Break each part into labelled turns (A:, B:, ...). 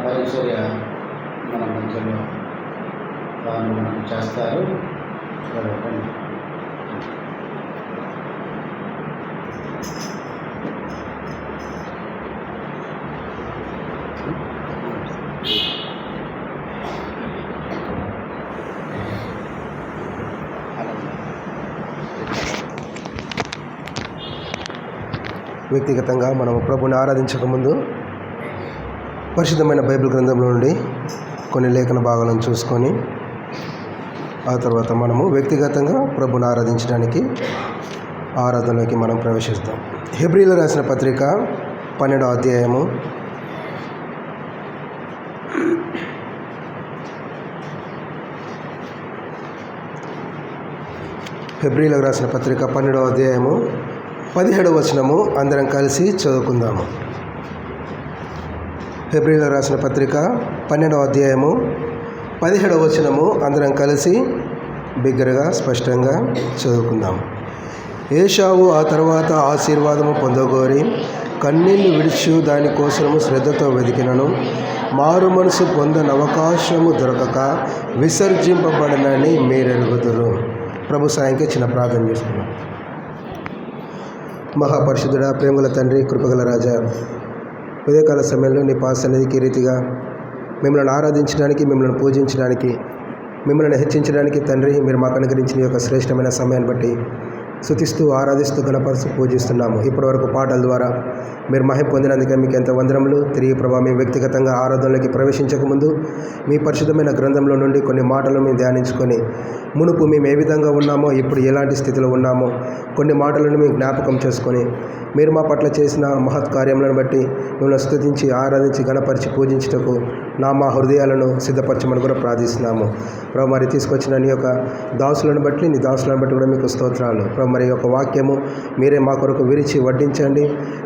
A: పరిచర్య మన మధ్యలో వారు మనకు చేస్తారు.
B: వ్యక్తిగతంగా మనము ప్రభుని ఆరాధించకముందు పరిశుద్ధమైన బైబిల్ గ్రంథంలో నుండి కొన్ని లేఖన భాగాలను చూసుకొని ఆ తర్వాత మనము వ్యక్తిగతంగా ప్రభుని ఆరాధించడానికి ఆరాధనలోకి మనం ప్రవేశిస్తాం. హెబ్రీయులకు రాసిన పత్రిక 12వ అధ్యాయము హెబ్రీయులకు రాసిన పత్రిక 12వ అధ్యాయము 17వ వచనము అందరం కలిసి చదువుకుందాము. హెబ్రీయులకు రాసిన పత్రిక 12వ అధ్యాయము 17వ వచనము అందరం కలిసి బిగ్గరగా స్పష్టంగా చదువుకుందాము. ఏశావు ఆ తర్వాత ఆశీర్వాదము పొందగోరి కన్నీళ్లు విడిచి దానికోసము శ్రద్ధతో వెతికినను మారు మనసు పొందనవకాశము దొరకక విసర్జింపబడనని మీరెరుగుదురు. ప్రభు సాయంకి చిన్న ప్రార్థన చేసుకున్నాం. మహాపరిశుద్ధుడా, ప్రేమల తండ్రి, కృపగల రాజా, ఉదయకాల సమయంలో నీ పాసన్నిధికి రీతిగా మిమ్మల్ని ఆరాధించడానికి, మిమ్మల్ని పూజించడానికి, మిమ్మల్ని హెచ్చించడానికి తండ్రి మీరు మాకు అనుగ్రహించిన యొక్క శ్రేష్టమైన సమయాన్ని బట్టి స్తుతిస్తూ ఆరాధిస్తూ గణపరుస్తూ పూజిస్తున్నాము. ఇప్పటివరకు పాటల ద్వారా మీరు మహిమ పొందినందుకే మీకు ఎంత వందనములు. తిరిగి ప్రభావ మేము వ్యక్తిగతంగా ఆరాధనలోకి ప్రవేశించకముందు మీ పరిశుద్ధమైన గ్రంథంలో నుండి కొన్ని మాటలు మేము ధ్యానించుకొని మునుపు మేము ఏ విధంగా ఉన్నామో, ఇప్పుడు ఎలాంటి స్థితిలో ఉన్నామో కొన్ని మాటలను మేము జ్ఞాపకం చేసుకొని మీరు మా పట్ల చేసిన మహత్ కార్యములను బట్టి మిమ్మల్ని స్తుతించి ఆరాధించి గణపరిచి పూజించుటకు మా హృదయాలను సిద్ధపరచమని కూడా ప్రార్థిస్తున్నాము. ప్రభు మరి తీసుకొచ్చిన నీ యొక్క దాసులను బట్టి, నీ దాసులను బట్టి కూడా మీకు స్తోత్రాలు. ప్రభు మరి యొక్క వాక్యము మీరే మా కొరకు విరిచి వడ్డించండి.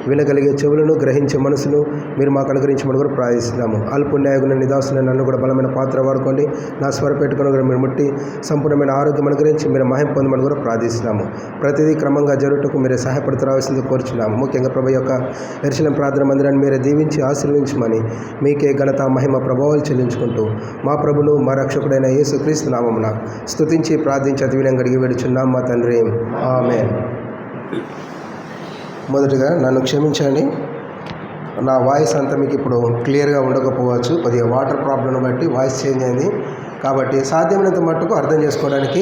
B: వినగలిగే చెవులను, గ్రహించే మనసును మీరు మాకు అనుగ్రహించమని కూడా ప్రార్థిస్తున్నాము. అల్పుణ్యాయగుణ నిదాసులను నన్ను కూడా బలమైన పాత్ర వాడుకోండి. నా స్వర పెట్టుకుని కూడా మీరు ముట్టి సంపూర్ణమైన ఆరోగ్యం అనుగ్రహించి మీరు మహిమ పొందమని కూడా ప్రార్థిస్తున్నాము. ప్రతిదీ క్రమంగా జరుగుటకు మీరే సహాయపడుతూ రావాల్సింది కోరుచున్నాము. ముఖ్యంగా ప్రభు యొక్క యెరూషలేము ప్రార్థన మందిరాన్ని మీరే దీవించి ఆశీర్వదించమని మీకే ఘనత, మహిమ, ప్రభావాలు చెల్లించుకుంటూ మా ప్రభును మా రక్షకుడైన యేసుక్రీస్తు నామమున స్తుతించి ప్రార్థించి అతి వినయంగా అడిగి వేడుచున్నాం మా తండ్రి, ఆమేన్. మొదటిగా నన్ను క్షమించండి, నా వాయిస్ అంతా మీకు ఇప్పుడు క్లియర్గా ఉండకపోవచ్చు. కొద్దిగా వాటర్ ప్రాబ్లం బట్టి వాయిస్ చేంజ్ అయింది. కాబట్టి సాధ్యమైనంత మట్టుకు అర్థం చేసుకోవడానికి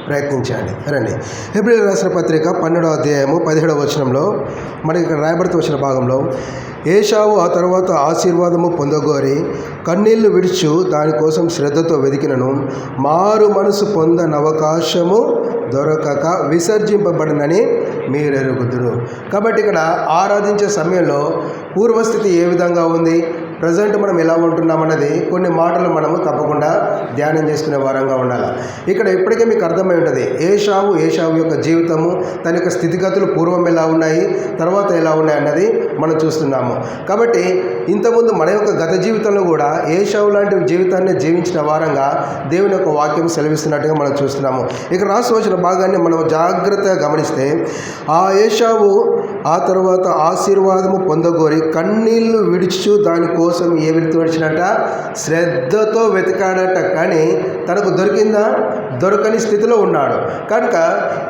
B: ప్రయత్నించండి. రండి, హెబ్రీయులకు రాసిన పత్రిక 12వ అధ్యాయము 17వ వచనంలో మనకి ఇక్కడ రాయబడుతూ వచ్చిన భాగంలో ఏశావు ఆ తర్వాత ఆశీర్వాదము పొందగోరి కన్నీళ్లు విడిచు దానికోసం శ్రద్ధతో వెతికినను మారు మనసు పొందనవకాశము దొరకక విసర్జింపబడినని మీరెరుగుదురు. కాబట్టి ఇక్కడ ఆరాధించే సమయంలో పూర్వస్థితి ఏ విధంగా ఉంది, ప్రజెంట్ మనం ఎలా ఉంటున్నామన్నది కొన్ని మాటలు మనము తప్పకుండా ధ్యానం చేసుకునే వారంగా ఉండాలి. ఇక్కడ ఇప్పటికే మీకు అర్థమై ఉంటుంది ఏశావు యొక్క జీవితము, తన యొక్క స్థితిగతులు పూర్వం ఎలా ఉన్నాయి, తర్వాత ఎలా ఉన్నాయి అన్నది మనం చూస్తున్నాము. కాబట్టి ఇంతకుముందు మన యొక్క గత జీవితంలో కూడా ఏశావు లాంటి జీవితాన్ని జీవించిన వారంగా దేవుని యొక్క వాక్యం సెలవిస్తున్నట్టుగా మనం చూస్తున్నాము. ఇక్కడ రాసి వచ్చిన భాగాన్ని మనం జాగ్రత్తగా గమనిస్తే ఆ ఏశావు ఆ తర్వాత ఆశీర్వాదము పొందగోరి కన్నీళ్లు విడిచు దానికోసం ఏ విధంగా వచ్చినట్ట శ్రద్ధతో వెతికాడట. కానీ తనకు దొరికిందా? దొరకని స్థితిలో ఉన్నాడు. కనుక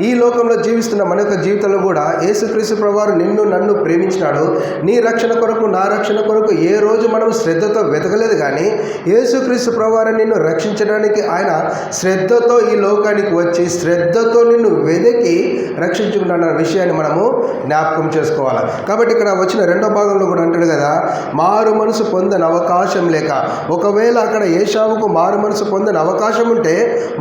B: ఈ లోకంలో జీవిస్తున్న మన యొక్క జీవితంలో కూడా యేసుక్రీస్తు ప్రభువారు నిన్ను నన్ను ప్రేమించినాడు. నీ రక్షణ కొరకు, నా రక్షణ కొరకు ఏ రోజు మనం శ్రద్ధతో వెతకలేదు. కానీ యేసుక్రీస్తు ప్రభువారు నిన్ను రక్షించడానికి ఆయన శ్రద్ధతో ఈ లోకానికి వచ్చి శ్రద్ధతో నిన్ను వెతికి రక్షించుకున్న విషయాన్ని మనము జ్ఞాపకం చేసుకోవాలి. కాబట్టి ఇక్కడ వచ్చిన రెండో భాగంలో కూడా అంటాడు కదా, మారు మనసు పొందని అవకాశం లేక. ఒకవేళ అక్కడ ఏశావుకు మారు మనసు పొందని అవకాశం ఉంటే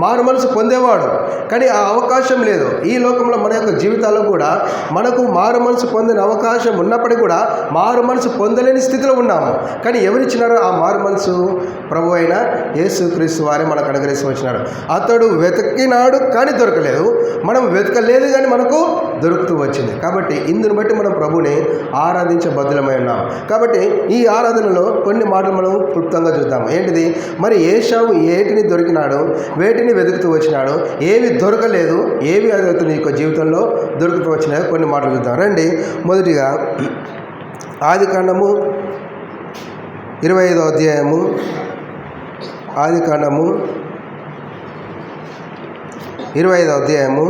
B: మారు మనసు పొందేవాడు, కానీ ఆ అవకాశం లేదు. ఈ లోకంలో మన యొక్క జీవితాల్లో కూడా మనకు మారు మనసు పొందని అవకాశం ఉన్నప్పటికీ కూడా మారు మనసు పొందలేని స్థితిలో ఉన్నాము. కానీ ఎవరిచ్చినారో ఆ మారు మనసు? ప్రభు అయిన యేసుక్రీస్తు వారే మనకు అనుగ్రహిస్తూ వచ్చినాడు. అతడు వెతికినాడు కానీ దొరకలేదు, మనం వెతకలేదు కానీ మనకు దొరుకుతూ వచ్చింది. కాబట్టి ఇందుని బట్టి మనం ప్రభుని ఆరాధించే బద్దులమై ఉన్నాం. కాబట్టి ఈ ఆరాధనలో కొన్ని మాటలు మనం క్లుప్తంగా చూద్దాం. ఏంటిది మరి? ఏశావు ఏటిని దొరికినాడు, వేటిని వెతుకుతూ వచ్చినాడు, ఏవి దొరకలేదు, ఏవి అతని యొక్క జీవితంలో దొరుకుతూ వచ్చినాయో కొన్ని మాటలు చూద్దాం. రండి, మొదటిగా ఆదికాండము 25వ అధ్యాయము ఆదికాండము 25వ అధ్యాయము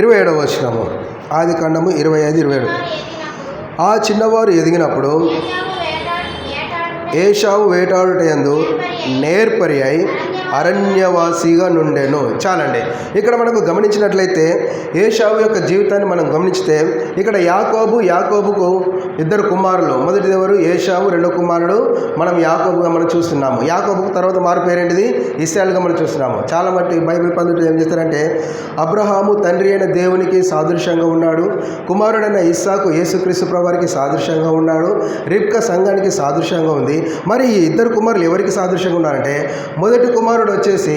B: 27వ వచనము. ఆదికాండము 25-27. ఆ చిన్నవారు ఎదిగినప్పుడు ఏశావు వేటాడుటయందు నేర్పరి అయి అరణ్యవాసిగా నుండెను. చాలండి. ఇక్కడ మనకు గమనించినట్లయితే ఏశావు యొక్క జీవితాన్ని మనం గమనిస్తే ఇక్కడ యాకోబుకు 2 కుమారులు. మొదటిది ఎవరు? ఏశావు. 2వ కుమారుడు మనం యాకోబుగా మనం చూస్తున్నాము. యాకోబుకు తర్వాత మారు పేరేంటిది? ఇశ్రాయేలుగా మనం చూస్తున్నాము. చాలా మట్టి బైబిల్ పండితులు ఏం చేస్తారంటే అబ్రహాము తండ్రి అయిన దేవునికి సాదృశ్యంగా ఉన్నాడు, కుమారుడైన ఇస్సాకు యేసుక్రీస్తు ప్రభువారికి సాదృశ్యంగా ఉన్నాడు, రిబ్కా సంఘానికి సాదృశ్యంగా ఉంది. మరి ఈ 2 కుమారులు ఎవరికి సాదృశ్యంగా ఉన్నారంటే మొదటి కుమారుడు వచ్చేసి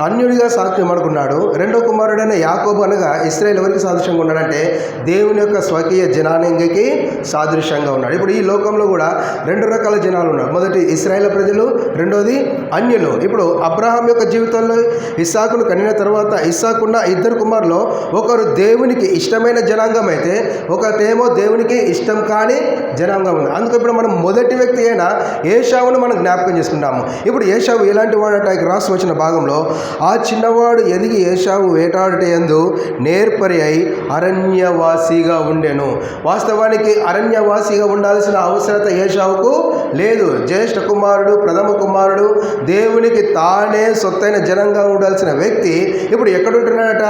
B: అన్యుడిగా సాక్ష్యం అనుకున్నాడు. 2వ కుమారుడైన యాకోబు అనగా ఇశ్రాయేలు ఎవరికి సాదృశ్యంగా ఉన్నాడంటే దేవుని యొక్క స్వకీయ జనాంగకి సాదృశ్యంగా ఉన్నాడు. ఇప్పుడు ఈ లోకంలో కూడా 2 రకాల జనాలు ఉన్నారు. మొదటి ఇశ్రాయేల్ ప్రజలు, రెండోది అన్యులు. ఇప్పుడు అబ్రహాం యొక్క జీవితంలో ఇస్సాకును కనిన తర్వాత ఇస్సాకున్న 2 కుమారులు ఒకరు దేవునికి ఇష్టమైన జనాంగం అయితే ఒకటేమో దేవునికి ఇష్టం కాని జనాంగం ఉంది. అందుకు ఇప్పుడు మనం మొదటి వ్యక్తి అయిన ఏశావును మనం జ్ఞాపకం చేసుకుంటాము. ఇప్పుడు ఏశావు ఎలాంటి వాడట? రాసి వచ్చిన భాగంలో ఆ చిన్నవాడు ఎదిగి ఏశావు వేటాడుటయందు నేర్పరి అయి అరణ్యవాసిగా ఉండెను. వాస్తవానికి అరణ్యవాసిగా ఉండాల్సిన అవసరత ఏశావుకు లేదు. జ్యేష్ఠ కుమారుడు, ప్రథమ కుమారుడు, దేవునికి తానే సొత్తైన జనంగా ఉండాల్సిన వ్యక్తి ఇప్పుడు ఎక్కడుంటున్నాడట?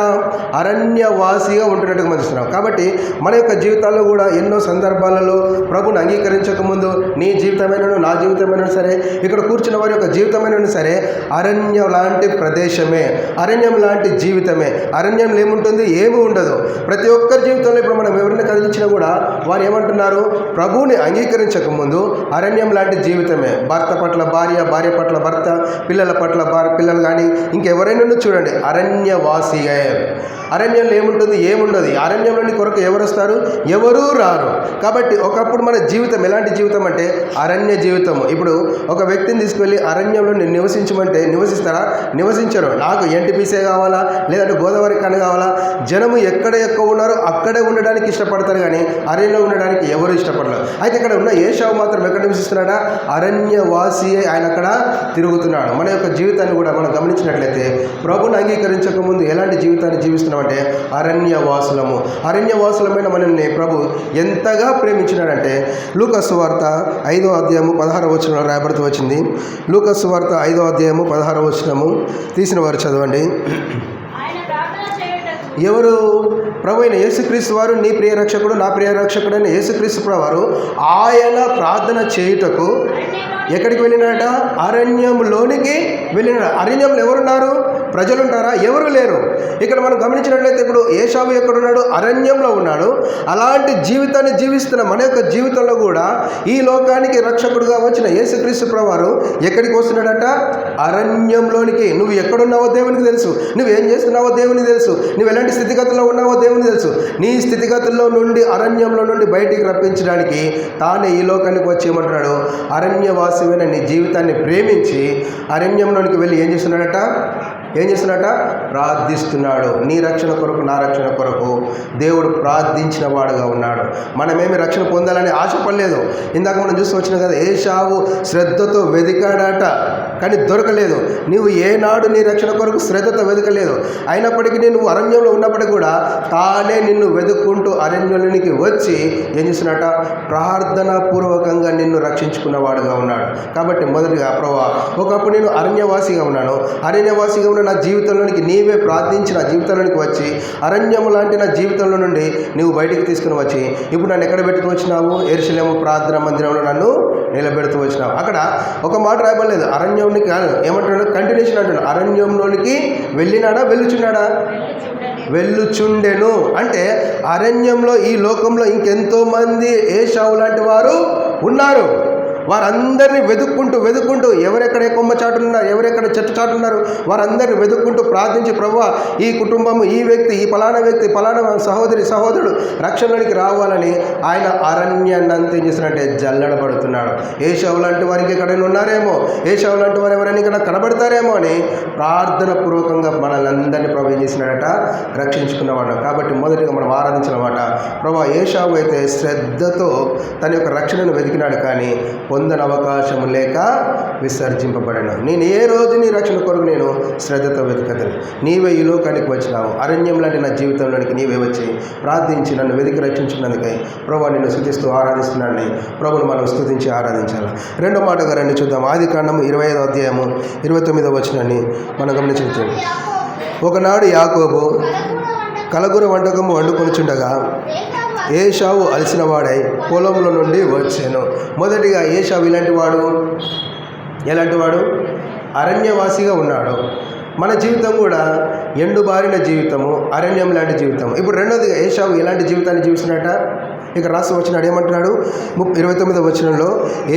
B: అరణ్యవాసిగా ఉంటున్నట్టుగా మనం చూస్తున్నాం. కాబట్టి మన యొక్క జీవితాల్లో కూడా ఎన్నో సందర్భాలలో ప్రభుని అంగీకరించక ముందు నీ జీవితమైనను నా జీవితమైనా సరే, ఇక్కడ కూర్చున్న వారి యొక్క జీవితమైనా సరే అరణ్యం లాంటి ప్రదేశమే, అరణ్యం లాంటి జీవితమే. అరణ్యంలో ఏముంటుంది? ఏమి ఉండదు. ప్రతి ఒక్కరి జీవితంలో ఇప్పుడు మనం ఎవరిని కదిలించినా కూడా వారు ఏమంటున్నారు? ప్రభువుని అంగీకరించక ముందు అరణ్యం లాంటి జీవితమే. భర్త పట్ల భార్య, భార్య పట్ల భర్త, పిల్లల పట్ల పిల్లలు కానీ ఇంకెవరైనా చూడండి అరణ్యవాసియే. అరణ్యంలో ఏముంటుంది? ఏముండదు. అరణ్యంలోని కొరకు ఎవరు వస్తారు? ఎవరూ రారు. కాబట్టి ఒకప్పుడు మన జీవితం ఎలాంటి జీవితం అంటే అరణ్య జీవితము. ఇప్పుడు ఒక వ్యక్తిని తీసుకెళ్ళి అరణ్యంలో నివసించమంటే నివసిస్తారా? నివసించరు. నాకు ఎన్టీపీసీ కావాలా, లేదంటే గోదావరి కన్ను కావాలా? జనము ఎక్కడ ఎక్కువ ఉన్నారో అక్కడే ఉండడానికి ఇష్టపడతారు, కానీ అరణ్యంలో ఉండడానికి ఎవరు ఇష్టపడరు. అయితే ఇక్కడ ఉన్న ఏశావు మాత్రం ఎక్కడ నివసిస్తున్నాడా? అరణ్యవాసి. ఆయన అక్కడ తిరుగుతున్నాడు. మన యొక్క జీవితాన్ని కూడా మనం గమనించినట్లయితే ప్రభుని అంగీకరించక ముందు ఎలాంటి జీవితాన్ని జీవిస్తున్నామంటే అరణ్యవాసులము. అరణ్యవాసులమైన మనల్ని ప్రభు ఎంతగా ప్రేమించినాడంటే లూకా సువార్త 5వ అధ్యాయము 16వ వచనంలో రాయబడుతూ వచ్చింది. లూకా సువార్త 5వ అధ్యాయము 16వ వచనము తీసిన వారు చదవండి. ఎవరు? ప్రభు అయిన యేసుక్రీస్తు వారు, నీ ప్రియ రక్షకుడు, నా ప్రియ రక్షకుడైన యేసుక్రీస్తు వారు ఆయన ప్రార్థన చేయుటకు ఎక్కడికి వెళ్ళినాడట? అరణ్యంలోనికి వెళ్ళినాడు. అరణ్యంలో ఎవరున్నారు? ప్రజలు ఉంటారా? ఎవరు లేరు. ఇక్కడ మనం గమనించినట్లయితే ఇప్పుడు ఏశావు ఎక్కడున్నాడు? అరణ్యంలో ఉన్నాడు. అలాంటి జీవితాన్ని జీవిస్తున్న మన యొక్క జీవితంలో కూడా ఈ లోకానికి రక్షకుడుగా వచ్చిన యేసుక్రీస్తు ప్రభువారు ఎక్కడికి వస్తున్నాడట? అరణ్యంలోనికి. నువ్వు ఎక్కడున్నావో దేవునికి తెలుసు, నువ్వేం చేస్తున్నావో దేవునికి తెలుసు, నువ్వు ఎలాంటి స్థితిగతుల్లో ఉన్నావో దేవునికి తెలుసు. నీ స్థితిగతుల్లో నుండి, అరణ్యంలో నుండి బయటికి రప్పించడానికి తానే ఈ లోకానికి వచ్చి ఏమంటున్నాడు? అరణ్యవాసమైన నీ జీవితాన్ని ప్రేమించి అరణ్యంలోనికి వెళ్ళి ఏం చేస్తున్నాడట? ప్రార్థిస్తున్నాడు. నీ రక్షణ కొరకు, నా రక్షణ కొరకు దేవుడు ప్రార్థించిన వాడుగా ఉన్నాడు. మనమేమి రక్షణ పొందాలని ఆశపడలేదు. ఇందాక మనం చూస్తూ వచ్చినాం కదా, ఏశావు శ్రద్ధతో వెతికాడట కానీ దొరకలేదు. నువ్వు ఏనాడు నీ రక్షణ కొరకు శ్రద్ధతో వెతకలేదు. అయినప్పటికీ నువ్వు అరణ్యంలో ఉన్నప్పటికీ కూడా తానే నిన్ను వెతుక్కుంటూ అరణ్యంలోనికి వచ్చి ఏం చేస్తున్నట? ప్రార్థనాపూర్వకంగా నిన్ను రక్షించుకున్నవాడుగా ఉన్నాడు. కాబట్టి మొదటిగా ప్రభువా, ఒకప్పుడు నేను అరణ్యవాసిగా ఉన్నాను, అరణ్యవాసిగా ఉన్న నా జీవితంలోనికి నీవే ప్రార్థించి నా జీవితంలోనికి వచ్చి అరణ్యం లాంటి నా జీవితంలో నుండి నువ్వు బయటికి తీసుకుని వచ్చి ఇప్పుడు నన్ను ఎక్కడ పెట్టుకు వచ్చినావు? యెరూషలేము ప్రార్థన మందిరంలో నన్ను నిలబెడుతూ వచ్చినావు. అక్కడ ఒక మాట రాయబడలేదు. అరణ్యంలోనికి ఏమంటున్నాడు? కంటిన్యూషన్ అంటున్నాడు. అరణ్యంలోనికి వెళ్ళినాడా? వెళ్ళుచున్నాడా? వెళ్ళుచుండెను. అంటే అరణ్యంలో ఈ లోకంలో ఇంకెంతోమంది ఏశావు లాంటి వారు ఉన్నారు. వారందరినీ వెతుక్కుంటూ ఎవరెక్కడ కొమ్మ చాటున్నారు, ఎవరెక్కడ చెట్టు చాటున్నారు, వారందరినీ వెతుక్కుంటూ ప్రార్థించి ప్రభువా, ఈ కుటుంబం, ఈ వ్యక్తి, ఈ పలానా వ్యక్తి, పలానా సహోదరుడు రక్షణలోనికి రావాలని ఆయన అరణ్యాన్ని అంతా ఏం చేస్తున్నారంటే జల్లడబడుతున్నాడు. ఏశావు లాంటి వారికి ఎక్కడైనా ఉన్నారేమో, ఏశావు లాంటి వారు ఎవరైనా ఇక్కడ కనబడతారేమో అని ప్రార్థన పూర్వకంగా మనల్ని అందరినీ ప్రభు ఏం చేసినాడట? రక్షించుకున్నవాడు. కాబట్టి మొదటిగా మనం ఆరాధించిన మాట, ప్రభు ఏశావు అయితే శ్రద్ధతో తన యొక్క రక్షణను వెతికినాడు, కానీ పొందని అవకాశం లేక విసర్జింపబడను. నేను ఏ రోజు నీ రక్షణ కొరకు నేను శ్రద్ధతో వెతకదను. నీవే ఈ లోకానికి వచ్చినావు, అరణ్యం లాంటి నా జీవితంలోనికి నీవే వచ్చి ప్రార్థించి నన్ను వెతికి రక్షించున్నందుకై ప్రభు నిన్ను స్తుతిస్తూ ఆరాధిస్తున్నానని ప్రభుని మనం స్తుతించి ఆరాధించాలి. రెండో మాటగా రండి చూద్దాం. ఆదికాండము 25వ అధ్యాయము 29వ వచనాన్ని మనం గమనించవచ్చు. ఒకనాడు యాకోబు కలగూర వంటకము వండుకొనిచుండగా ఏశావు అలసిన వాడై పొలంలో నుండి వచ్చాను. మొదటిగా ఏశావు ఎలాంటి వాడు? అరణ్యవాసిగా ఉన్నాడు. మన జీవితం కూడా ఎండుబారిన జీవితము, అరణ్యం లాంటి జీవితం. ఇప్పుడు రెండోదిగా ఏశావు ఎలాంటి జీవితాన్ని జీవిస్తున్నట ఇక రాసి వచ్చినాడు. ఏమంటున్నాడు 29వ వచనంలో,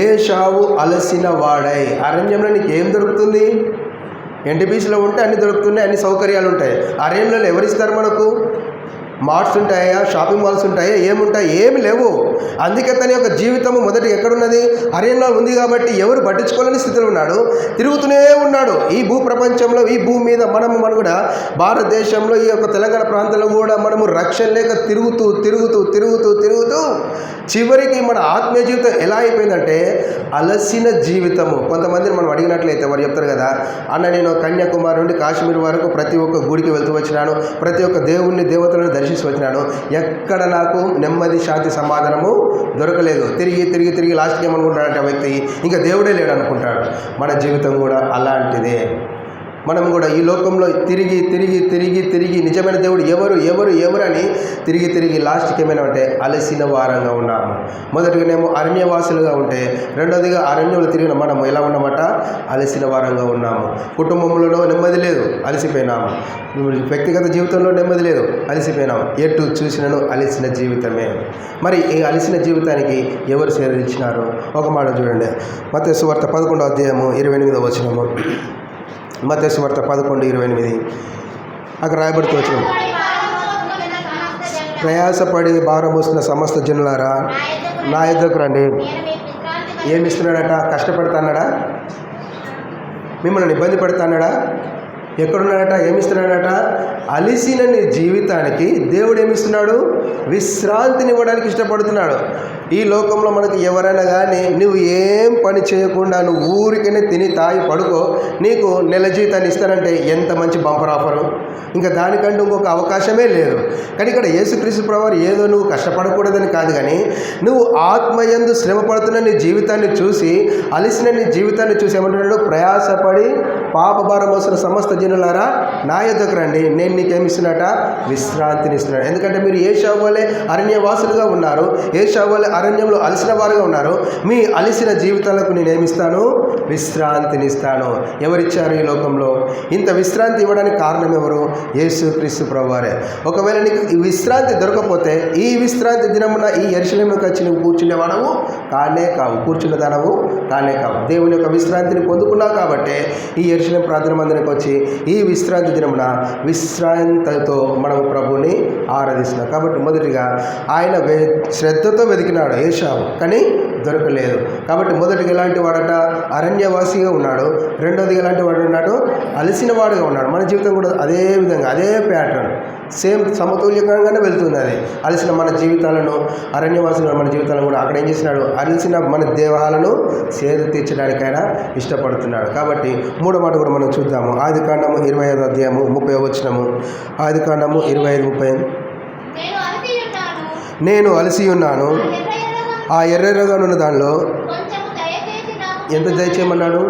B: ఏశావు అలసిన వాడై. అరణ్యంలో నీకు ఏం దొరుకుతుంది? ఎన్టీపీసీలో ఉంటే అన్ని దొరుకుతున్నాయి, అన్ని సౌకర్యాలు ఉంటాయి. అరణ్యంలో ఎవరిస్తారు మనకు? మార్ట్స్ ఉంటాయా, షాపింగ్ మాల్స్ ఉంటాయా, ఏముంటాయి? ఏమి లేవు. అందుకే తన యొక్క జీవితము మొదటి ఎక్కడున్నది? అరణ్యంలో ఉంది. కాబట్టి ఎవరు పట్టించుకోలేని స్థితిలో ఉన్నాడు, తిరుగుతూనే ఉన్నాడు. ఈ భూ ప్రపంచంలో, ఈ భూమి మీద మనం కూడా భారతదేశంలో ఈ యొక్క తెలంగాణ ప్రాంతంలో కూడా మనము రక్షణ లేక తిరుగుతూ చివరికి మన ఆత్మీయ జీవితం ఎలా అయిపోయిందంటే అలసిన జీవితము. కొంతమందిని మనం అడిగినట్లయితే వారు చెప్తారు కదా, అన్న నేను కన్యాకుమారి నుండి కాశ్మీర్ వరకు ప్రతి ఒక్క గుడికి వెళ్తూ వచ్చినాను, ప్రతి ఒక్క దేవుణ్ణి దేవతలను దర్శించి వచ్చినాను, ఎక్కడ నాకు నెమ్మది, శాంతి, సమాధానము దొరకలేదు. తిరిగి లాస్ట్కి ఏమనుకుంటాడంటే ఆ వ్యక్తి ఇంకా దేవుడే లేడు అనుకుంటాడు. మన జీవితం కూడా అలాంటిదే. మనం కూడా ఈ లోకంలో తిరిగి నిజమైన దేవుడు ఎవరు అని తిరిగి లాస్ట్కి ఏమైనా ఉంటే అలసిన వారంగా ఉన్నాము. మొదటిగానేమో అరణ్యవాసులుగా ఉంటే, రెండోదిగా అరణ్యంలో తిరిగిన మనము ఎలా ఉన్నామట? అలసిన వారంగా ఉన్నాము. కుటుంబంలో నెమ్మది లేదు, అలసిపోయినాము. వ్యక్తిగత జీవితంలో నెమ్మది లేదు, అలసిపోయినాము. ఎటు చూసినను అలసిన జీవితమే. మరి ఈ అలసిన జీవితానికి ఎవరు సేవించినారు? ఒక మాట చూడండి. మత్తయి సువార్త 11వ అధ్యాయము 28వ వచనము. మత్తయి సువార్త 11:28 అక్కడ రాయబడుతూ వచ్చిన, ప్రయాసపడి భారం మోస్తున్న సమస్త జనులారా నా యొద్దకు రండి. ఏమిస్తున్నాడట? కష్టపడతాన్నాడా? మిమ్మల్ని ఇబ్బంది పెడతాన్నాడా? ఎక్కడున్నాడట? ఏమిస్తున్నాడట? అలిసిన నీ జీవితానికి దేవుడు ఏమిస్తున్నాడు? విశ్రాంతిని ఇవ్వడానికి ఇష్టపడుతున్నాడు. ఈ లోకంలో మనకు ఎవరైనా కానీ నువ్వు ఏం పని చేయకుండా నువ్వు ఊరికనే తిని తాగి పడుకో, నీకు నెల జీతాన్ని ఇస్తానంటే ఎంత మంచి బంపర్ ఆఫరు. ఇంకా దానికంటే ఇంకొక అవకాశమే లేదు. కానీ ఇక్కడ యేసుక్రీస్తు ప్రభువారు ఏదో నువ్వు కష్టపడకూడదని కాదు, కానీ నువ్వు ఆత్మయందు శ్రమ పడుతున్న నీ జీవితాన్ని చూసి, అలిసిన నీ జీవితాన్ని చూసి ఏమంటున్నాడు? ప్రయాసపడి పాపభారం మోసిన సమస్త జనులారా నా యొద్దకు రండి, నేను నీకేమిస్తున్నట? విశ్రాంతిని ఇస్తున్నాడు. ఎందుకంటే మీరు ఏశావు వలె అరణ్యవాసులుగా ఉన్నారు, ఏశావు వలె అరణ్యంలో అలసిన వారుగా ఉన్నారు. మీ అలిసిన జీవితాలకు నేనేమిస్తాను? విశ్రాంతిని ఇస్తాను. ఎవరిచ్చారు ఈ లోకంలో? ఇంత విశ్రాంతి ఇవ్వడానికి కారణం ఎవరు? యేసుక్రీస్తు ప్రభువారే. ఒకవేళ నీకు ఈ విశ్రాంతి దొరకకపోతే, ఈ విశ్రాంతి దినమున ఈ యెరూషలేములోకి వచ్చి నువ్వు కూర్చునేవాడవు కానే కావు, కూర్చున్నదానవు కానే కావు. దేవుని యొక్క విశ్రాంతిని పొందుకున్నావు కాబట్టి ఈ యెరూషలేము ప్రార్థన మందిరానికి వచ్చి ఈ విశ్రాంతి దినమున విశ్రాంతితో మనం ప్రభువుని ఆరాధిస్తున్నాం. కాబట్టి మొదటిగా ఆయన శ్రద్ధతో వెతికినాడు ఏశావు, కానీ దొరకలేదు. కాబట్టి మొదటిగా ఎలాంటి వాడట? అరణ్యవాసిగా ఉన్నాడు. రెండోది ఎలాంటి వాడు ఉన్నాడు? అలసిన వాడుగా ఉన్నాడు. మన జీవితం కూడా అదే విధంగా, అదే ప్యాటర్న్, సేమ్ సమతుల్యంగానే వెళ్తుంది. అది అలసిన మన జీవితాలను, అరణ్యవాసులు మన జీవితాలను కూడా అక్కడ ఏం చేసినాడు? అలసిన మన దేహాలను సేద తీర్చడానికైనా ఇష్టపడుతున్నాడు. కాబట్టి మూడో మాట కూడా మనం చూద్దాము. ఆదికాండము 25వ అధ్యాయము 30వ వచనము. ఆదికాండము 25:30. నేను అలసి ఉన్నాను, ఆ ఎర్రగా ఉన్న దానిలో ఎంత దయచేయమన్నాడు?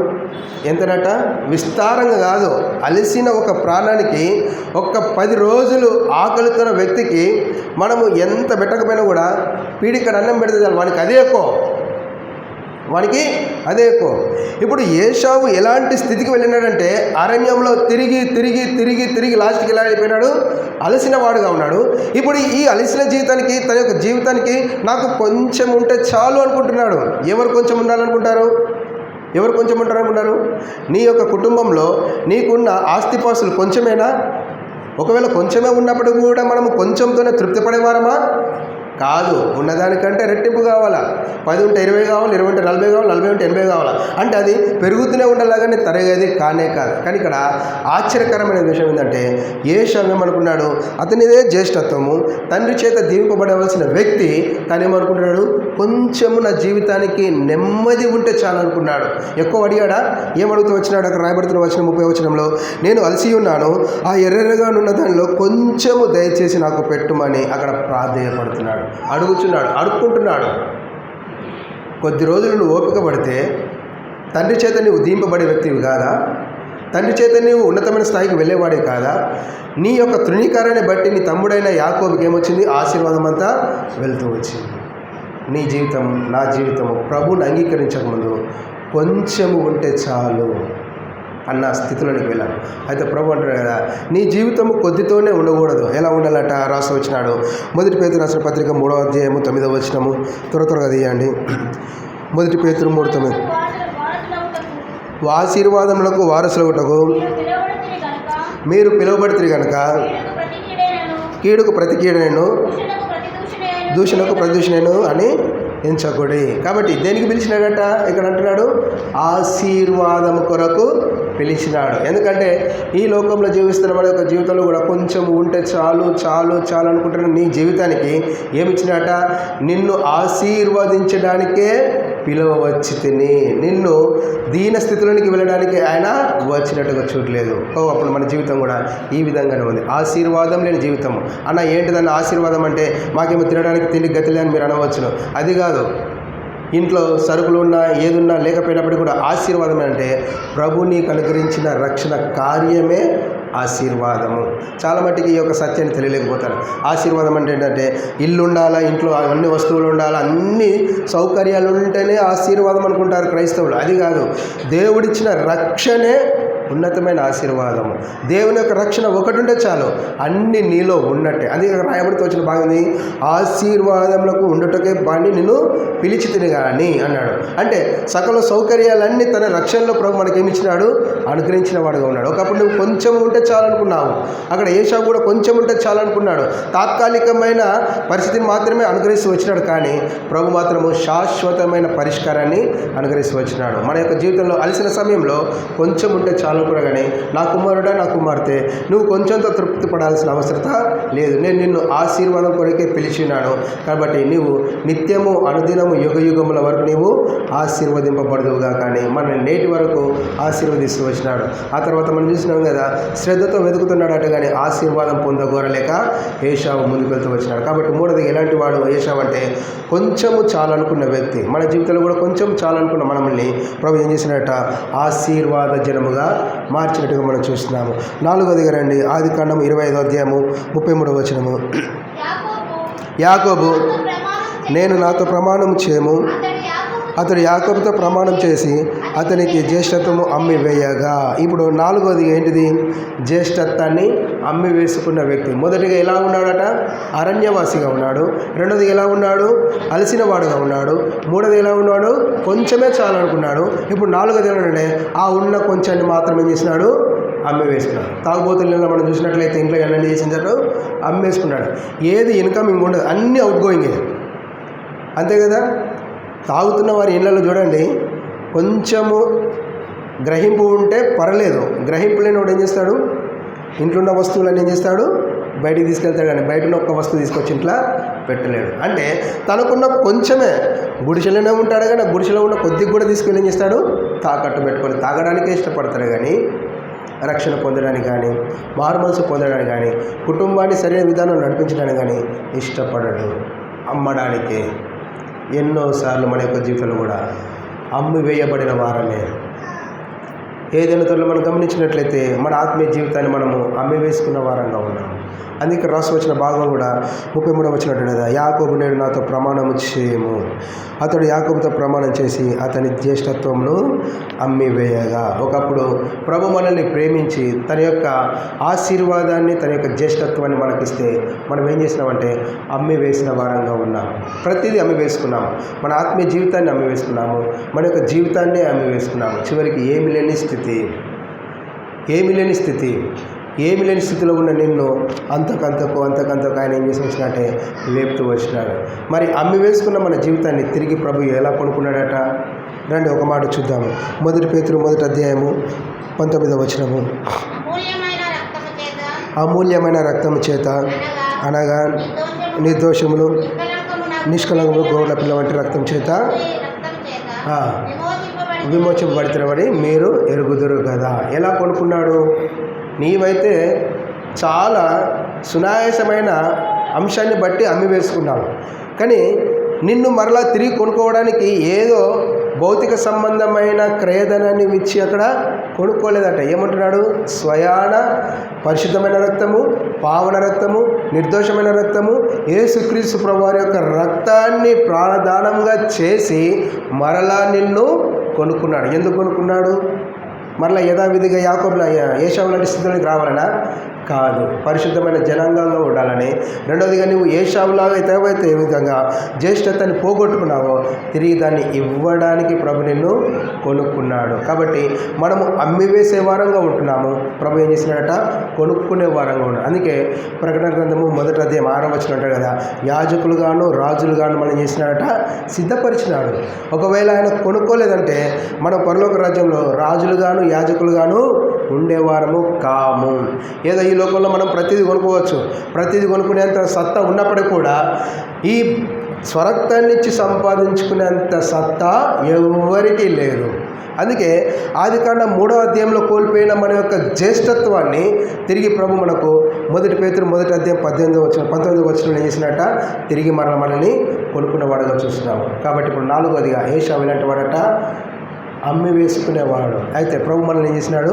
B: ఎంతనట? విస్తారంగా కాదు, అలసిన ఒక ప్రాణానికి ఒక్క 10 రోజులు ఆకలితున్న వ్యక్తికి మనము ఎంత పెట్టకపోయినా కూడా పీడికడ అన్నం పెడితే చాలు, వానికి అదే ఎక్కువ, వానికి అదే ఎక్కువ. ఇప్పుడు ఏశావు ఎలాంటి స్థితికి వెళ్ళినాడంటే అరణ్యంలో తిరిగి లాస్ట్కి ఎలా అయిపోయినాడు? అలసిన వాడుగా ఉన్నాడు. ఇప్పుడు ఈ అలసిన జీవితానికి, తన యొక్క జీవితానికి నాకు కొంచెం ఉంటే చాలు అనుకుంటున్నాడు. ఎవరు కొంచెం ఉండాలనుకుంటారు? ఎవరు కొంచెం ఉంటారనుకుంటారు? నీ యొక్క కుటుంబంలో నీకున్న ఆస్తిపాస్తులు కొంచెమేనా? ఒకవేళ కొంచెమే ఉన్నప్పుడు కూడా మనము కొంచెంతోనే తృప్తి పడేవారమా? కాదు, ఉన్నదానికంటే రెట్టింపు కావాలా. 10 ఉంటే 20 కావాలి, 20 ఉంటే 40 కావాలి, 40 ఉంటే 80 కావాలా. అంటే అది పెరుగుతూనే ఉండాలని తరగేది కానే కాదు. కానీ ఇక్కడ ఆశ్చర్యకరమైన విషయం ఏంటంటే ఏశావు ఏమనుకున్నాడు, అతనిదే జ్యేష్ఠత్వము, తండ్రి చేత దీవింపబడవలసిన వ్యక్తి, తను ఏమనుకుంటున్నాడు, కొంచెము నా జీవితానికి నెమ్మది ఉంటే చాలు అనుకున్నాడు. ఎక్కువ అడిగాడా? ఏమడుగుతూ వచ్చినాడు? అక్కడ రాయబడుతున్న వచ్చిన 30వ వచనంలో, నేను అలసి ఉన్నాను, ఆ ఎర్రెర్రగా ఉన్న దానిలో కొంచెము దయచేసి నాకు పెట్టుమని అక్కడ ప్రాధేయపడుతున్నాడు, అడుక్కుంటున్నాడు. కొద్ది రోజులు నువ్వు ఓపిక పడితే తండ్రి చేత నీవు దీంపబడే వ్యక్తివి కాదా? తండ్రి చేత నీవు ఉన్నతమైన స్థాయికి వెళ్ళేవాడే కాదా? నీ యొక్క తృణీకారాన్ని బట్టి నీ తమ్ముడైన యాకోబుకి ఏమొచ్చింది? ఆశీర్వాదం అంతా వెళ్తూ వచ్చింది. నీ జీవితం, నా జీవితము ప్రభువుని అంగీకరించకముందు కొంచెము ఉంటే చాలు అన్న స్థితిలోనికి వెళ్ళాం. అయితే ప్రభు అంటాడు కదా, నీ జీవితము కొద్దితోనే ఉండకూడదు. ఎలా ఉండాలట? రాసి వచ్చినాడు. 1 పేతురు రాసిన పత్రిక 3వ అధ్యాయము 9వ వచనము. త్వరగా తీయండి. 1 పేతురు 3:9. ఆశీర్వాదములకు వారసులగుటకు మీరు పిలువబడితిరి గనుక కీడుకు ప్రతి కీడను, దూషణకు ప్రదూషణను అని ఎంచకూడి. కాబట్టి దేనికి పిలిచినాడట? ఇక్కడ అంటున్నాడు ఆశీర్వాదం కొరకు పిలిచినాడు. ఎందుకంటే ఈ లోకంలో జీవిస్తున్న మన యొక్క జీవితంలో కూడా కొంచెం ఉంటే చాలు చాలు చాలు అనుకుంటున్న నీ జీవితానికి ఏమిచ్చినట? నిన్ను ఆశీర్వదించడానికే పిలువవచ్చి తిని, నిన్ను దీన స్థితిలోనికి వెళ్ళడానికి ఆయన వచ్చినట్టుగా చూడలేదు. అప్పుడు మన జీవితం కూడా ఈ విధంగానే ఉంది. ఆశీర్వాదం లేని జీవితం. అన్న ఏంటిదన్న ఆశీర్వాదం అంటే? మాకేమో తినడానికి తిండి గతిలే అని మీరు అనవచ్చును. అది కాదు. ఇంట్లో సరుకులు ఉన్నా ఏదున్నా లేకపోయినప్పటికీ కూడా ఆశీర్వాదం అంటే ప్రభు నీకు అనుగ్రహించిన రక్షణ కార్యమే ఆశీర్వాదము. చాలా మట్టికి ఈ యొక్క సత్యాన్ని తెలియలేకపోతారు. ఆశీర్వాదం అంటే ఏంటంటే ఇల్లు ఉండాలా, ఇంట్లో అన్ని వస్తువులు ఉండాలా, అన్ని సౌకర్యాలు ఉంటేనే ఆశీర్వాదం అనుకుంటారు క్రైస్తవులు. అది కాదు, దేవుడిచ్చిన రక్షణే ఉన్నతమైన ఆశీర్వాదము. దేవుని యొక్క రక్షణ ఒకటి ఉంటే చాలు, అన్ని నీలో ఉన్నట్టే. అది రాయబడితో వచ్చిన భాగంది, ఆశీర్వాదములకు ఉండుటకే బాని నిన్ను పిలిచి తిని కానీ అన్నాడు. అంటే సకల సౌకర్యాలన్నీ తన రక్షణలో ప్రభు మనకేమిచ్చినాడు? అనుగ్రహించిన వాడుగా ఉన్నాడు. ఒకప్పుడు నువ్వు కొంచెం ఉంటే చాలనుకున్నావు, అక్కడ ఏశావు కూడా కొంచెం ఉంటే చాలనుకున్నాడు. తాత్కాలికమైన పరిస్థితిని మాత్రమే అనుగ్రహిస్తూ వచ్చినాడు. కానీ ప్రభు మాత్రము శాశ్వతమైన పరిష్కారాన్ని అనుగ్రహిస్తూ వచ్చినాడు. మన యొక్క జీవితంలో అలసిన సమయంలో కొంచెం ఉంటే చాలు కూడా, కానీ నా కుమారుడా, నా కుమార్తె, నువ్వు కొంచెంతో తృప్తి పడాల్సిన అవసరత లేదు. నేను నిన్ను ఆశీర్వాదం కొరకే పిలిచినాను. కాబట్టి నీవు నిత్యము అనుదినము యుగయుగముల వరకు నీవు ఆశీర్వదింపబడదువుగా. కానీ మన నేటి వరకు ఆశీర్వదిస్తూ వచ్చినాడు. ఆ తర్వాత మనం చూసినాం కదా, శ్రద్ధతో వెతుకుతున్నాడట, కానీ ఆశీర్వాదం పొందగోరలేక ఏశావు ముందుకు వెళ్తూ వచ్చినాడు. కాబట్టి మూడోది ఎలాంటి వాడు ఏశావు అంటే కొంచెము చాలనుకున్న వ్యక్తి. మన జీవితంలో కూడా కొంచెం చాలనుకున్న మనల్ని ప్రభు ఏం చేసినట్ట? ఆశీర్వాద జనముగా మార్చినట్టుగా మనం చూస్తున్నాము. 4వదిగా రండి, ఆదికాండం 25వ అధ్యాయము 33వ వచనము. యాకోబు నేను నాతో ప్రమాణం చేయము, అతడు యాకోబుతో ప్రమాణం చేసి అతనికి జ్యేష్ఠత్వము అమ్మి వేయగా. ఇప్పుడు 4వది ఏంటిది? జ్యేష్ఠత్వాన్ని అమ్మి వేసుకున్న వ్యక్తి. మొదటిగా ఎలా ఉన్నాడట? అరణ్యవాసిగా ఉన్నాడు. రెండోది ఎలా ఉన్నాడు? అలసిన వాడుగా ఉన్నాడు. మూడోది ఎలా ఉన్నాడు? కొంచెమే చాలు అనుకున్నాడు. ఇప్పుడు 4వది ఏమంటే ఆ ఉన్న కొంచెాన్ని మాత్రం ఏం చేసినాడు? అమ్మి వేసుకున్నాడు. తాగుబోతుల్లో మనం చూసినట్లయితే ఇంట్లో ఎలా చేసించాడు? అమ్మేసుకున్నాడు. ఏది ఇన్కమింగ్ ఉండదు, అన్నీ అవుట్ గోయింగే. అంతే కదా? తాగుతున్న వారి ఇళ్లలో చూడండి, కొంచెము గ్రహింపు ఉంటే పర్లేదు. గ్రహింపు లేని వాడు ఏం చేస్తాడు? ఇంట్లో ఉన్న వస్తువులన్నీ ఏం చేస్తాడు? బయటికి తీసుకెళ్తాడు. కానీ బయట ఉన్న ఒక్క వస్తువు తీసుకొచ్చి ఇంట్లో పెట్టలేడు. అంటే తనకున్న కొంచెమే గుడిసెలోనే ఉంటాడు. కానీ గుడిసెలో ఉన్న కొద్దిగా కూడా తీసుకెళ్ళి ఏం చేస్తాడు? తాకట్టు పెట్టుకొని తాగడానికే ఇష్టపడతాడు. కానీ రక్షణ పొందడానికి కానీ, మారు మనసు పొందడానికి కానీ, కుటుంబాన్ని సరైన విధానం నడిపించడానికి కానీ ఇష్టపడడు. అమ్మడానికి ఎన్నోసార్లు మన యొక్క జీవితంలో కూడా అమ్మి వేయబడిన వారమే. ఏదైనా త్వరలో మనం గమనించినట్లయితే మన ఆత్మీయ జీవితాన్ని మనము అమ్మి వేసుకున్న వారంగా ఉన్నాము. అందుకే రాసి వచ్చిన భాగం కూడా 33వ వచనం కదా, యాకోబు నేడు నాతో ప్రమాణము చేయము, అతడు యాకోబుతో ప్రమాణం చేసి అతని జ్యేష్ఠత్వమును అమ్మివేయగా. ఒకప్పుడు ప్రభు మనల్ని ప్రేమించి తన యొక్క ఆశీర్వాదాన్ని, తన యొక్క జ్యేష్ఠత్వాన్ని మనకిస్తే మనం ఏం చేసినామంటే అమ్మి వేసిన వారంగా ఉన్నాము. ప్రతిదీ అమ్మి వేసుకున్నాము. మన ఆత్మీయ జీవితాన్ని అమ్మి వేసుకున్నాము, మన యొక్క జీవితాన్ని అమ్మి వేసుకున్నాము. చివరికి ఏమి లేని స్థితి. ఏమి లేని స్థితిలో ఉన్న నిన్ను అంతకంతకు ఆయన ఏం చేసి వచ్చినట్టే లేపుతూ వచ్చినాడు. మరి అమ్మి వేసుకున్న మన జీవితాన్ని తిరిగి ప్రభు ఎలా కొనుక్కున్నాడట? రండి ఒక మాట చూద్దాము. 1 పేతురు 1వ అధ్యాయము 19వ వచనము. అమూల్యమైన రక్తము చేత అనగా నిర్దోషములు నిష్కలంకములు గోవుల పిల్ల వంటి రక్తం చేత విమోచింపబడుతున్నవని మీరు ఎరుగుదురు కదా. ఎలా కొనుక్కున్నాడు? నీవైతే చాలా సునాయాసమైన అంశాన్ని బట్టి అమ్మి వేసుకున్నావు, కానీ నిన్ను మరలా తిరిగి కొనుక్కోవడానికి ఏదో భౌతిక సంబంధమైన క్రయధనాన్ని ఇచ్చి అక్కడ కొనుక్కోలేదట. ఏమంటున్నాడు? స్వయాన పరిశుద్ధమైన రక్తము, పావన రక్తము, నిర్దోషమైన రక్తము, యేసుక్రీస్తు ప్రభువారి యొక్క రక్తాన్ని ప్రాణదానంగా చేసి మరలా నిన్ను కొనుక్కున్నాడు. ఎందుకు కొనుక్కున్నాడు? మరలా యథావిధిగా యాకోబుల ఏశావు లాంటి స్థితిలోకి రావాలనా? కాదు, పరిశుద్ధమైన జనాంగంగా ఉండాలని. రెండవదిగా నువ్వు ఏశావులాగా అయితే ఏ విధంగా జ్యేష్ఠతని పోగొట్టుకున్నావో తిరిగి దాన్ని ఇవ్వడానికి ప్రభు నిన్ను కొనుక్కున్నాడు. కాబట్టి మనము అమ్మి వేసే వారంగా ఉంటున్నాము, ప్రభు ఏం చేసినాడట? కొనుక్కునే వారంగా ఉన్నాడు. అందుకే ప్రకటన గ్రంథము 1వ అధ్యాయం 6వ వచనం అంటాడు కదా, యాజకులుగాను రాజులుగాను మనం చేసినాడట, సిద్ధపరిచినాడు. ఒకవేళ ఆయన కొనుక్కోలేదంటే మనం పరలోక రాజ్యంలో రాజులుగాను యాజకులుగాను ఉండేవారము కాము. ఏదో ఈ లోకంలో మనం ప్రతిదీ కొనుక్కోవచ్చు, ప్రతిదీ కొనుక్కునేంత సత్తా ఉన్నప్పటికీ కూడా ఈ స్వరక్తాన్ని ఇచ్చి సంపాదించుకునేంత సత్తా ఎవరికీ లేదు. అందుకే ఆదికాండం 3వ అధ్యాయంలో కోల్పోయిన మన యొక్క జ్యేష్ఠత్వాన్ని తిరిగి ప్రభు మనకు 1 పేతురు 1వ అధ్యాయం 19వ వచనంలో ఏం చేసినట్ట? తిరిగి మనల్ని కొనుక్కున్నవాడుగా చూస్తున్నాము. కాబట్టి ఇప్పుడు 4వదిగా ఏశావు ఇలాంటి వాడట, అమ్మి వేసుకునేవాడు. అయితే ప్రభు మనల్ని ఏం చేసినాడు?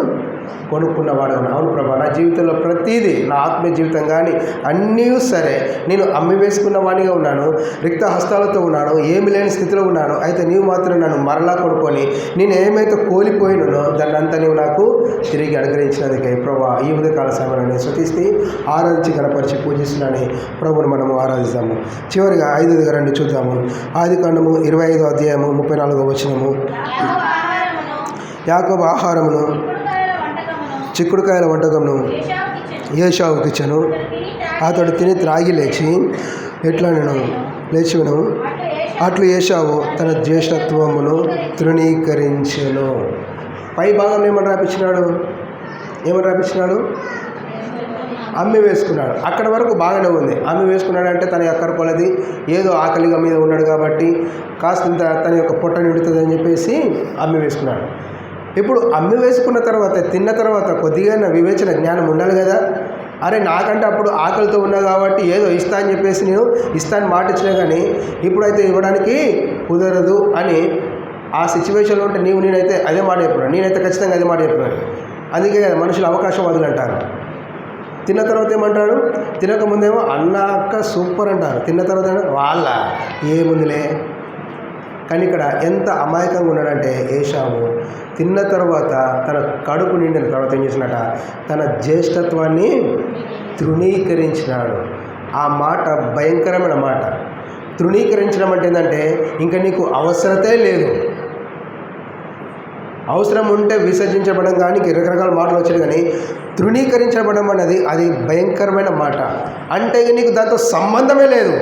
B: కొనుక్కున్నవాడు. అవును ప్రభా, నా జీవితంలో ప్రతిదీ, నా ఆత్మీయ జీవితం కానీ అన్నీ సరే నేను అమ్మి వేసుకున్న వాడిగా ఉన్నాను, రిక్త హస్తాలతో ఉన్నాను, ఏమి లేని స్థితిలో ఉన్నాను. అయితే నీవు మాత్రం నన్ను మరలా కొనుక్కొని నేను ఏమైతే కోల్పోయినానో దాన్ని అంతా నీవు నాకు తిరిగి అనుగ్రహించినందుకే ప్రభా ఈ ఉదయకాల సమయంలో నేను స్తుతిస్తూ ఆరాధించి గణపరిచి పూజిస్తున్నానని ప్రభుని మనము ఆరాధిస్తాము. చివరిగా 5వదిగా రండి చూద్దాము. ఆదికాండము 25వ అధ్యాయము 34వ వచనము. యాకోబు ఆహారమును చిక్కుడుకాయల వంటకమును ఏశావుకి ఇచ్చెను. అతడు తిని త్రాగి లేచి ఎట్లా నేను లేచి వినము అట్లు ఏశావు తన జ్యేష్ఠత్వమును తృణీకరించెను. పై భాగంలో ఏమని రాపించినాడు? అమ్మి వేసుకున్నాడు. అక్కడ వరకు బాగానే ఉంది. అమ్మి వేసుకున్నాడు అంటే తన యొక్క కొలది ఏదో ఆకలిగా మీద ఉన్నాడు కాబట్టి కాస్తంత తన యొక్క పొట్ట నిండుతుంది అని చెప్పేసి అమ్మి వేసుకున్నాడు. ఇప్పుడు అమ్మి వేసుకున్న తర్వాత తిన్న తర్వాత కొద్దిగా వివేచన జ్ఞానం ఉండాలి కదా. అరే నాకంటే అప్పుడు ఆకలితో ఉన్నా కాబట్టి ఏదో ఇస్తా అని చెప్పేసి నేను ఇస్తాను మాట ఇచ్చినా కానీ ఇప్పుడైతే ఇవ్వడానికి కుదరదు అని ఆ సిచ్యువేషన్లో ఉంటే నేనైతే అదే మాట చెప్పాను, నేనైతే ఖచ్చితంగా అదే మాట చెప్పాను. అందుకే కదా మనుషులు అవకాశవాదులు అంటారు. తిన్న తర్వాత ఏమంటాడు? తినకముందేమో అన్న అక్క సూపర్ అంటారు, తిన్న తర్వాత వాళ్ళ ఏముందిలే. కానీ ఇక్కడ ఎంత అమాయకంగా ఉన్నాడంటే ఏశావు తిన్న తర్వాత తన కడుపు నిండిన తర్వాత ఏం చేసినట? తన జ్యేష్ఠత్వాన్ని తృణీకరించినాడు. ఆ మాట భయంకరమైన మాట. తృణీకరించడం అంటే ఏంటంటే ఇంకా నీకు అవసరతే లేదు. అవసరం ఉంటే విసర్జించబడడం కానీ రకరకాల మాటలు వచ్చాయి, కానీ తృణీకరించబడడం అనేది అది భయంకరమైన మాట. అంటే నీకు దాంతో సంబంధమే లేదు.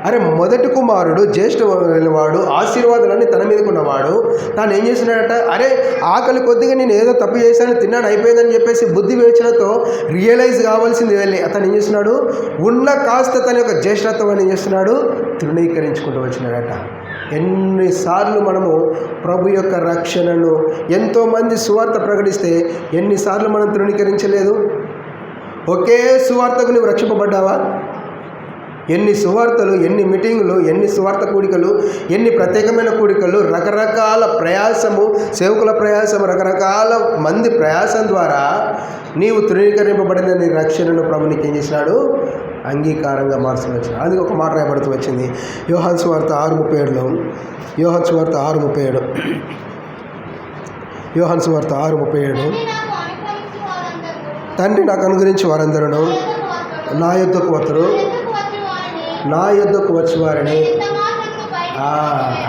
B: అరే మొదటి కుమారుడు జ్యేష్ఠవాడు ఆశీర్వాదాలన్నీ తన మీదకు ఉన్నవాడు తాను ఏం చేసినాడట? అరే ఆకలి కొద్దిగా నేను ఏదో తప్పు చేశాను తిన్నాను అయిపోయిందని చెప్పేసి బుద్ధి వివేచనతో రియలైజ్ కావాల్సింది వెళ్ళి అతను ఏం చేస్తున్నాడు? ఉన్న కాస్త తన యొక్క జ్యేష్ఠత్వాన్ని ఏం చేస్తున్నాడు? తృణీకరించుకుంటూ వచ్చినాడట. ఎన్నిసార్లు మనము ప్రభు యొక్క రక్షణను ఎంతోమంది సువార్త ప్రకటిస్తే ఎన్నిసార్లు మనం తృణీకరించలేదు? ఒకే సువార్తకు నువ్వు రక్షింపబడ్డావా? ఎన్ని సువార్తలు, ఎన్ని మీటింగులు, ఎన్ని సువార్త కూడికలు, ఎన్ని ప్రత్యేకమైన కూడికలు, రకరకాల ప్రయాసము, సేవకుల ప్రయాసము, రకరకాల మంది ప్రయాసం ద్వారా నీవు తృణీకరింపబడిన నీ రక్షణను ప్రభు నీకు ఏం చేసినాడు? అంగీకారంగా మార్చుకుని వచ్చిన. అది ఒక మాట రాయబడుతూ వచ్చింది యోహాను సువార్త 6:37లో. యోహాను సువార్త 6:37 యోహాను సువార్త 6:37 తండ్రి నాకు అనుగ్రహించి వారందరూ నా యొద్దకు వస్తారు, నా యొద్దకు వచ్చేవారని.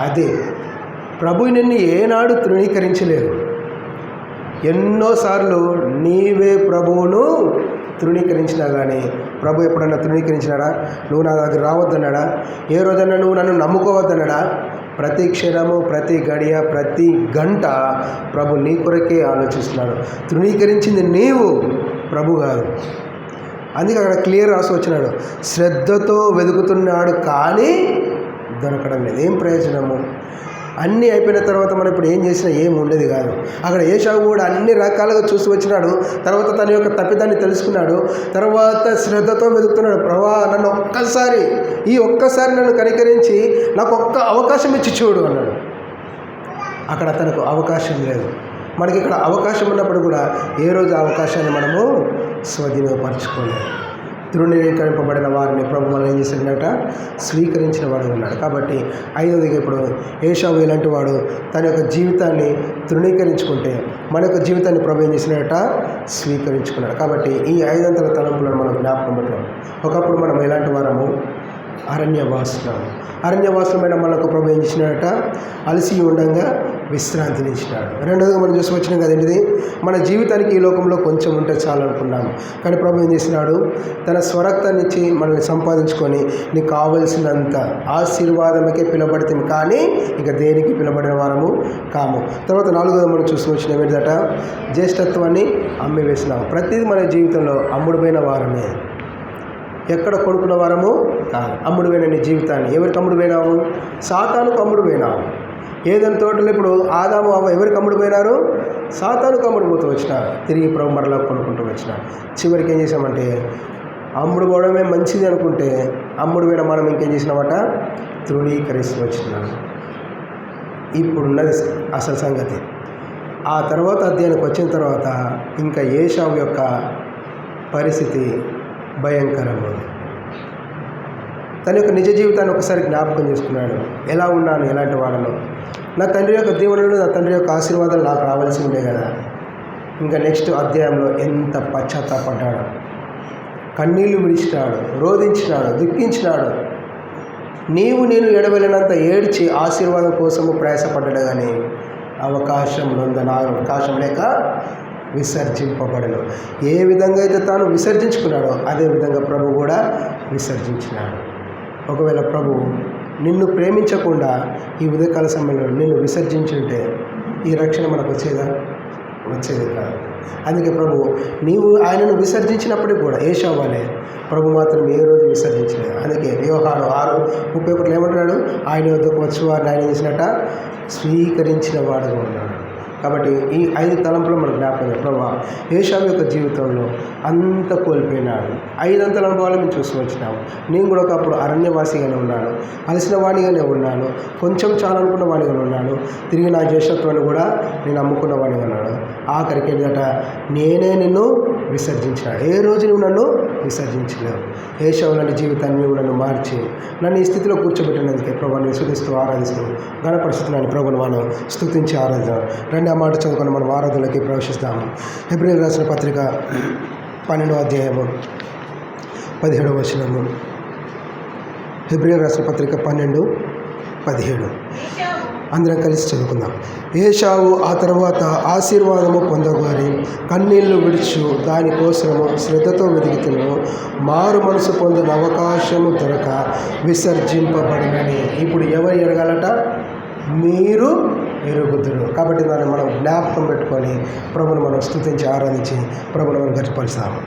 B: అదే ప్రభు నిన్ను ఏనాడు తృణీకరించలేదు. ఎన్నోసార్లు నీవే ప్రభువును తృణీకరించినా కానీ ప్రభు ఎప్పుడన్నా తృణీకరించినాడా? నువ్వు నా దగ్గర రావద్దన్నాడా? ఏ రోజన్నా నువ్వు నన్ను నమ్ముకోవద్దన్నాడా? ప్రతి క్షణము, ప్రతి గడియ, ప్రతి గంట ప్రభు నీ కొరకే ఆలోచిస్తున్నాడు. తృణీకరించింది నీవు, ప్రభు కాదు. అందుకే అక్కడ క్లియర్ రాసి వచ్చినాడు, శ్రద్ధతో వెతుకుతున్నాడు కానీ దొరకడం లేదు. ఏం ప్రయోజనము? అన్నీ అయిపోయిన తర్వాత మనం ఇప్పుడు ఏం చేసినా ఏం ఉండేది కాదు. అక్కడ ఏశావు కూడా అన్ని రకాలుగా చూసి వచ్చినాడు. తర్వాత తన యొక్క తప్పిదాన్ని తెలుసుకున్నాడు. తర్వాత శ్రద్ధతో వెతుకుతున్నాడు, ప్రభా నన్ను ఒక్కసారి నన్ను కనికరించి నాకు ఒక్క అవకాశం ఇచ్చి చూడు అన్నాడు. అక్కడ తనకు అవకాశం లేదు. మనకి ఇక్కడ అవకాశం ఉన్నప్పుడు కూడా ఏ రోజు అవకాశాన్ని మనము స్వాధీనపరచుకోలేదు. తృణీకరింపబడిన వారిని ప్రభు మనం ఏం చేసినట్ట స్వీకరించిన వాడు ఉన్నాడు. కాబట్టి 5వదిగా ఇప్పుడు ఏశావు ఇలాంటి వాడు తన యొక్క జీవితాన్ని తృణీకరించుకుంటే మన యొక్క జీవితాన్ని ప్రభు ఏం చేసినట్ట స్వీకరించుకున్నాడు. కాబట్టి ఈ 5 తలంపులను మనం జ్ఞాపకం పెట్టాం. ఒకప్పుడు మనం ఎలాంటి వారము? అరణ్యవాసులమైన మనకు ప్రభు ఏం చేసినాడట? అలసి ఉండగా విశ్రాంతినిచ్చినాడు. రెండోదిగా మనం చూసి వచ్చినాం కదండి, మన జీవితానికి ఈ లోకంలో కొంచెం ఉంటే చాలు అనుకున్నాము. కానీ ప్రభు ఏం చేసినాడు? తన స్వరక్తాన్ని ఇచ్చి మనల్ని సంపాదించుకొని నీకు కావలసినంత ఆశీర్వాదమకే పిలబడితే కానీ ఇక దేనికి పిలబడిన వారము కాము. తర్వాత 4వది మనం చూసి వచ్చినాం ఏంటంట? జ్యేష్ఠత్వాన్ని అమ్మి వేసినాము. ప్రతిదీ మన జీవితంలో అమ్ముడుపోయిన వారమే. ఎక్కడ కొనుక్కున్న వారము కాదు. అమ్ముడుపోయిన నీ జీవితాన్ని ఎవరికి అమ్ముడుపోయినావు? సాతానుకు అమ్ముడుపోయినావు. ఏదైనా తోటలు ఇప్పుడు ఆదాము అవ్వ ఎవరికి అమ్ముడుపోయినారు? సాతానుకు అమ్ముడుపోతూ వచ్చినారు. తిరిగి ప్రభు మరలా కొనుక్కుంటూ వచ్చినారు. చివరికి ఏం చేసామంటే అమ్ముడు పోవడమే మంచిది అనుకుంటే అమ్ముడుపోయిన మనం ఇంకేం చేసినామట? తృణీకరిస్తూ వచ్చినాం. ఇప్పుడున్నది అసలు సంగతి. ఆ తర్వాత అధ్యాయానికి వచ్చిన తర్వాత ఇంకా ఏశావు యొక్క పరిస్థితి భయంకరము. తన యొక్క నిజ జీవితాన్ని ఒకసారి జ్ఞాపకం చేసుకున్నాడు. ఎలా ఉన్నాను, ఎలాంటి వాడను, నా తండ్రి యొక్క దీవెనలు, నా తండ్రి యొక్క ఆశీర్వాదాలు నాకు రావాల్సి ఉండే కదా. ఇంకా నెక్స్ట్ అధ్యాయంలో ఎంత పశ్చాత్తాపడ్డాడు, కన్నీళ్లు విడిచినాడు, రోధించినాడు, దుఃఖించినాడు. నేను ఎడవెళ్ళినంత ఏడ్చి ఆశీర్వాదం కోసము ప్రయాసపడ్డాడు. కానీ అవకాశం లేక విసర్జింపబడను. ఏ విధంగా అయితే తాను విసర్జించుకున్నాడో అదే విధంగా ప్రభు కూడా విసర్జించినాడు. ఒకవేళ ప్రభు నిన్ను ప్రేమించకుండా ఈ ఉదయకాల సమయంలో నిన్ను విసర్జించుంటే ఈ రక్షణ మనకు వచ్చేది కాదు. అందుకే ప్రభు నీవు ఆయనను విసర్జించినప్పటికీ కూడా ఏశావు వలె ప్రభు మాత్రం ఏ రోజు విసర్జించలేదు. అందుకే యోహాను 6:31 ఏమంటున్నాడు? ఆయన వద్దకు వచ్చి వారిని ఆయన చేసినట్ట స్వీకరించిన వాడుగా ఉన్నాడు. కాబట్టి ఈ 5 తలంపులు మనం జ్ఞాపకం. ప్రభా ఏశావు యొక్క జీవితంలో అంత కోల్పోయినాడు. 5 అనుభవాలు మేము చూసి వచ్చినాము. నేను కూడా ఒకప్పుడు అరణ్యవాసిగానే ఉన్నాను, అలసిన వాడిగానే ఉన్నాను, కొంచెం చాలా అనుకున్న వాడిగానే ఉన్నాను, తిరిగి నా జ్యేష్ఠత్వాన్ని కూడా నేను అమ్ముకున్న వాడిగా ఉన్నాను. ఆఖరికి ఏంటంట, నేనే నిన్ను విసర్జించినాడు. ఏ రోజు నువ్వు నన్ను విసర్జించలేవు. ఏశావు లాంటి జీవితాన్ని నువ్వు నన్ను మార్చి నన్ను ఈ స్థితిలో కూర్చోబెట్టినందుకే ప్రభుని స్తుతిస్తూ ఆరాధిస్తూ గణపరుస్తున్నాను. ప్రభుని మనం స్తుతించి ఆరాధిద్దాం. రెండో మాట చదువుకొని మనం ఆరాధనలోకి ప్రవేశిస్తాము. హెబ్రీయులకు రాసిన పత్రిక 12వ అధ్యాయము 17వ వచనము. హెబ్రీయులకు రాసిన పత్రిక 12:17 అందరం కలిసి చదువుకుందాం. ఏశావు ఆ తర్వాత ఆశీర్వాదము పొందగోరి కన్నీళ్లు విడుచు దానికోసము శ్రద్ధతో వెతుకుతును, మారు మనసు పొందిన అవకాశము దొరక విసర్జింపబడినని. ఇప్పుడు ఎవరు ఎరగాలట? మీరు ఎరుగుదురు. కాబట్టి దాన్ని మనం జ్ఞాపకం పెట్టుకొని ప్రభుని మనం స్తుతించి ఆరాధించి ప్రభుని మనం గట్టిపరుస్తాము.